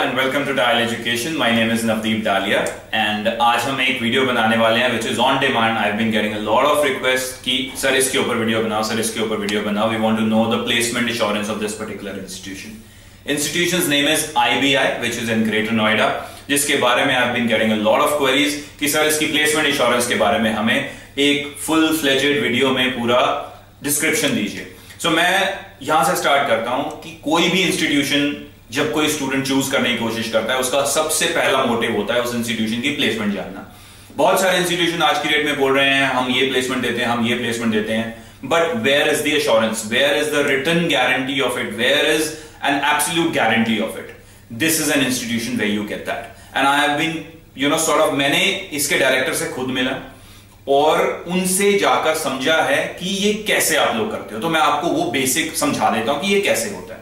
And welcome to dial education. My name is Navdeep Dalia and आज हम एक वीडियो बनाने वाले हैं which is on demand. I have been getting a lot of request कि sir इसके ऊपर वीडियो बनाओ, सर इसके ऊपर वीडियो बनाओ। We want to know the placement assurance of this particular institution. Institution's name is IBI, which is in Greater Noida, जिसके बारे में I have been getting a lot of queries कि sir इसकी placement assurance के बारे में हमें एक फुल फ्लेजेड वीडियो में पूरा डिस्क्रिप्शन दीजिए। सो मैं यहां से स्टार्ट करता हूं कि कोई भी इंस्टीट्यूशन जब कोई स्टूडेंट चूज करने की कोशिश करता है, उसका सबसे पहला मोटिव होता है उस इंस्टीट्यूशन की प्लेसमेंट जानना। बहुत सारे इंस्टीट्यूशन आज की डेट में बोल रहे हैं हम ये प्लेसमेंट देते हैं, हम ये प्लेसमेंट देते हैं, but where is the assurance, where is the written guarantee of it, where is an absolute guarantee of it? This is an institution where you get that. And I have been sort of मैंने इसके director से खुद मिला और उनसे जाकर समझा है कि ये कैसे आप लोग करते हो। तो मैं आपको वो बेसिक समझा देता हूं कि ये कैसे होता है।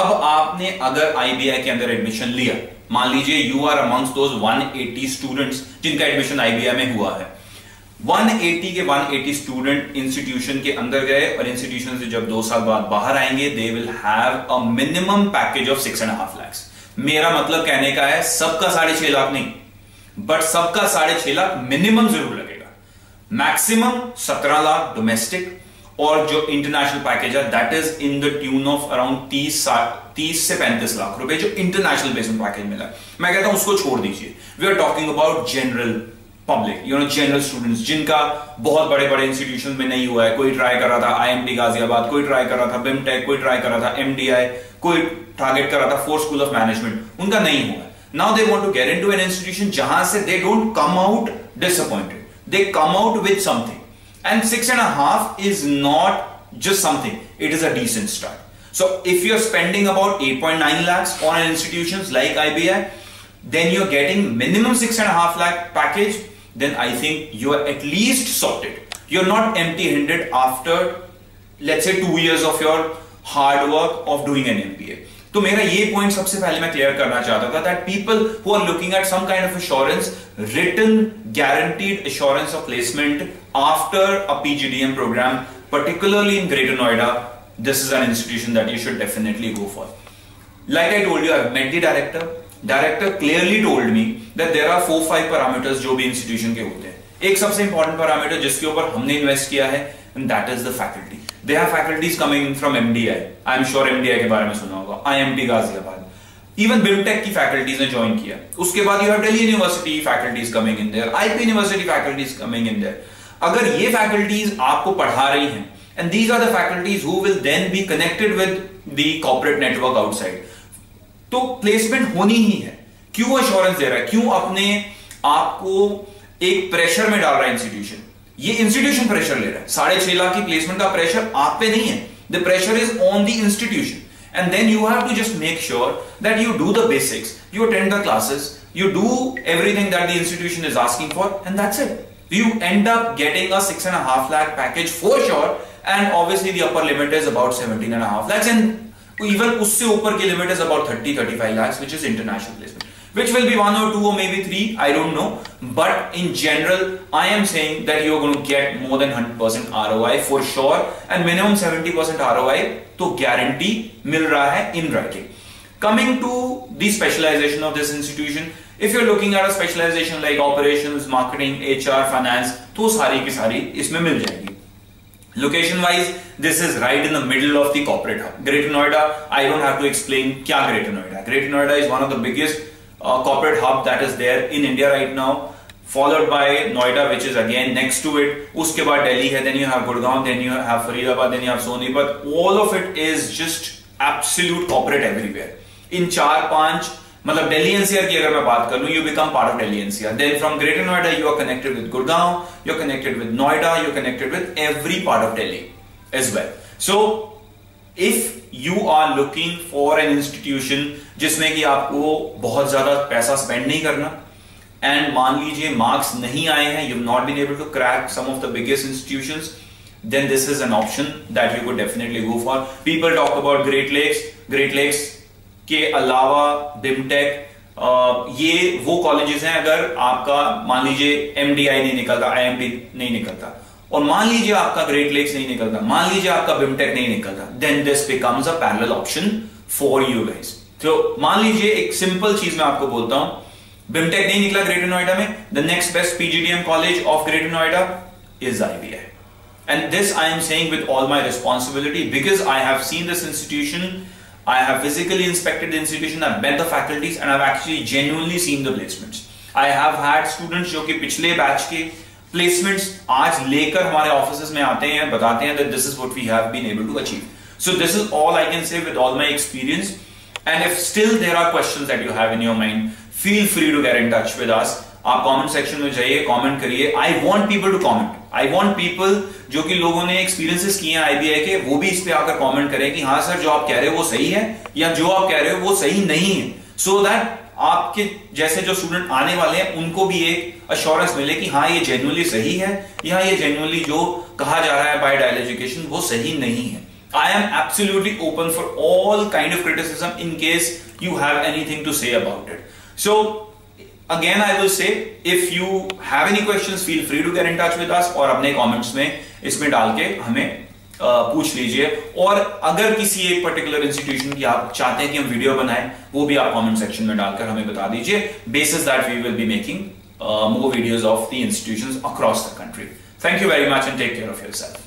अब आपने अगर IBI के अंदर एडमिशन लिया, मान लीजिए you are amongst those 180 students जिनका एडमिशन IBI में हुआ है। 180 के 180 स्टूडेंट इंस्टीट्यूशन के अंदर गए और इंस्टीट्यूशन से जब 2 साल बाद बाहर आएंगे, they will have a minimum package of 6.5 lakhs। मेरा मतलब कहने का है सबका 6.5 लाख नहीं, बट सबका 6.5 लाख मिनिमम जरूर लगेगा। मैक्सिमम 17 लाख डोमेस्टिक, और जो इंटरनेशनल पैकेज है that is in the tune of around 30 से 35 लाख रुपए जो इंटरनेशनल प्लेसमेंट पैकेज मिला। मैं कहता हूं उसको छोड़ दीजिए। We are talking about general public, general students जिनका बहुत बड़े बड़े इंस्टीट्यूशन में नहीं हुआ है। कोई ट्राई कर रहा था IMT गाजियाबाद, कोई ट्राई कर रहा था BIMTech, कोई ट्राई कर रहा था MDI, कोई टारगेट कर रहा था फोर्थ स्कूल ऑफ मैनेजमेंट, उनका नहीं हुआ। Now they want to get into an institution जहां से they don't come out disappointed, they come out with something. And 6.5 is not just something, it is a decent start. So if you're spending about 8.9 lakhs on an institutions like IBI, then you're getting minimum 6.5 lakh package, then I think you are at least sorted. You're not empty-handed after, let's say, 2 years of your hard work of doing an MBA. तो मेरा ये point सबसे पहले मैं clear करना चाहता था that people who are looking at some kind of assurance, written guaranteed assurance of placement after a PGDM program, particularly in Greater Noida, this is an institution that you should definitely go for. Like I told you, I've met the director. Director clearly told me that there are 4-5 parameters जो भी institution के होते हैं। एक सबसे important parameter जिसके ऊपर हमने इन्वेस्ट किया है, and that is the faculty. They have faculties coming from MDI. I'm sure MDI के बारे में सुना होगा, IMT गाजियाबाद, even BIMTech की फैकल्टीज ने ज्वाइन किया। उसके बाद you have Delhi University faculties coming in there, IP University faculties coming in there. अगर ये फैकल्टीज आपको पढ़ा रही हैं, and these are the faculties who will then be connected with the corporate network outside, तो प्लेसमेंट होनी ही है। क्यों एश्योरेंस दे रहा है, क्यों अपने आपको एक प्रेशर में डाल रहा है इंस्टीट्यूशन? ये इंस्टीट्यूशन प्रेशर ले रहा है। 6.5 लाख की प्लेसमेंट का प्रेशर आप पे नहीं है, the pressure is on the institution. And then you have to just make sure that you do the basics, you attend the classes, you do everything that the institution is asking for, and that's it. You end up getting a 6.5 lakh package for sure, and obviously the upper limit is about 17.5 lakhs, and even उससे ऊपर की limit is about 30-35 lakhs, which is international placement, which will be 1 or 2 or maybe 3, I don't know, but in general I am saying that you're going to get more than 100% ROI for sure, and minimum 70% ROI तो guarantee मिल रहा है in writing. Coming to the specialization of this institution, if you're looking at a specialization like operations, marketing, HR, finance, तो सारी की सारी इसमें मिल जाएगी। Location wise, this is right in the middle of the corporate hub. Greater Noida, I don't have to explain क्या Greater Noida. Greater Noida is one of the biggest corporate hub that is there in India right now, followed by Noida, which is again next to it. उसके बाद Delhi है, then you have Gurgaon, then you have Faridabad, then you have Sonipat. All of it is just absolute corporate everywhere. In 4-5 मतलब Delhi NCR की अगर मैं बात कर लूं, you become part of Delhi NCR. Then from Greater Noida you are connected with Gurgaon, you're connected with Noida, you're connected with every part of Delhi as well. So if you are looking for an institution जिसमें कि आपको बहुत ज्यादा पैसा spend नहीं करना, and मान लीजिए मार्क्स नहीं आए हैं, you've not been able to crack some of the biggest institutions, then this is an option that you could definitely go for. People talk about Great Lakes के अलावा BIMTech, ये वो कॉलेजेस हैं अगर आपका मान लीजिए MDI नहीं निकलता, IMT नहीं निकलता, और मान लीजिए आपका ग्रेट लेक्स नहीं निकलता, मान लीजिए आपका BIMTech नहीं निकलता, then this becomes a parallel option for you guys. तो मान लीजिए एक सिंपल चीज मैं आपको बोलता हूं, बिमटेक नहीं निकला ग्रेटर नोएडा में, the next best PGDM college of greater Noida is IBI. And this I am saying with all my responsibility because I have seen this institution, I have physically inspected the institution, I've met the faculties and I've actually genuinely seen the placements. I have had students जो कि पिछले batch के placements आज लेकर हमारे offices में आते हैं, बताते हैं that this is what we have been able to achieve. So this is all I can say with all my experience. And if still there are questions that you have in your mind, feel free to get in touch with us. आप comment section में जाइए, comment करिए. I want people to comment. I want people जो कि लोगों ने experiences किए हैं IBI के, वो भी इस पे आकर कमेंट करें कि हाँ सर जो आप कह रहे हो वो सही है या जो आप कह रहे हो वो सही नहीं है, सो दैट आपके जैसे जो स्टूडेंट आने वाले हैं उनको भी एक अश्योरेंस मिले कि हाँ ये जेन्युइनली सही है या ये जेन्युइनली जो कहा जा रहा है बाय डायल एजुकेशन वो सही नहीं है. I am absolutely open for all kind of criticism in case you have anything to say about it. So again I will say, if you have any questions, feel free to get in touch with us और अपने comments में इसमें डाल के हमें पूछ लीजिए. और अगर किसी एक पर्टिकुलर इंस्टीट्यूशन की आप चाहते हैं कि हम वीडियो बनाएं, वो भी आप कमेंट सेक्शन में डालकर हमें बता दीजिए. Basis that we will be making more videos of the institutions across the country. Thank you very much and take care of yourself.